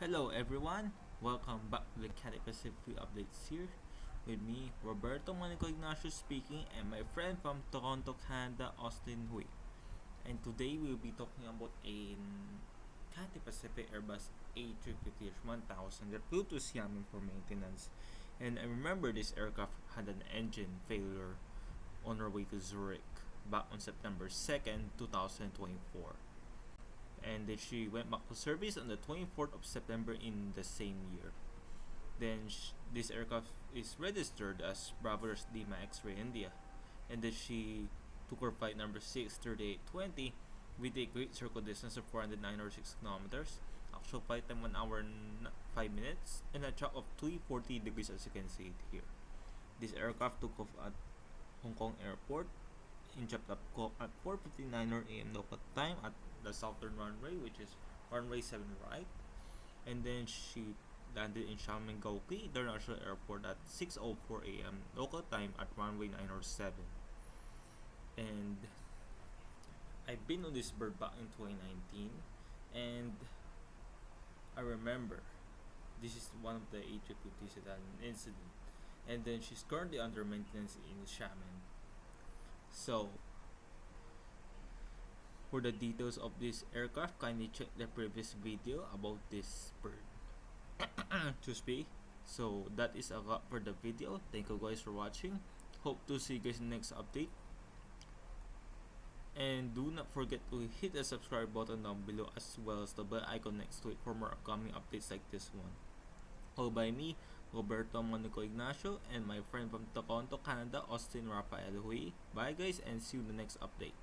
Hello everyone, welcome back to the CATHAY PACIFIC UPDATEs here with me, Roberto Manico Ignacio speaking, and my friend from Toronto, Canada, Austin Hui. And today we'll be talking about a CATHAY Pacific Airbus A350-1000 that flew to Xiamen for maintenance. And I remember this aircraft had an engine failure on our way to Zurich back on September 2nd, 2024. And then she went back to service on the 24th of September in the same year. Then this aircraft is registered as Bravo's Lima X-Ray India, and then she took her flight number 63820 with a great circle distance of 409.6 kilometers, actual flight time 1 hour and 5 minutes, and a track of 340 degrees as you can see it here. This aircraft took off at Hong Kong Airport in Japtapko at 4:59 a.m. local time at the southern runway, which is runway 7 right, and then she landed in Xiamen International Airport at 6:04 a.m. local time at runway 907. And I've been on this bird back in 2019, and I remember this is one of the A350s that had an incident, and then she's currently under maintenance in Xiamen. So, for the details of this aircraft, kindly check the previous video about this bird. So that is a lot for the video. Thank you guys for watching. Hope to see you guys in the next update. And do not forget to hit the subscribe button down below as well as the bell icon next to it for more upcoming updates like this one. All by me, Roberto Manico Ignacio, and my friend from Toronto, Canada, Austin Rafael Hui. Bye guys, and see you in the next update.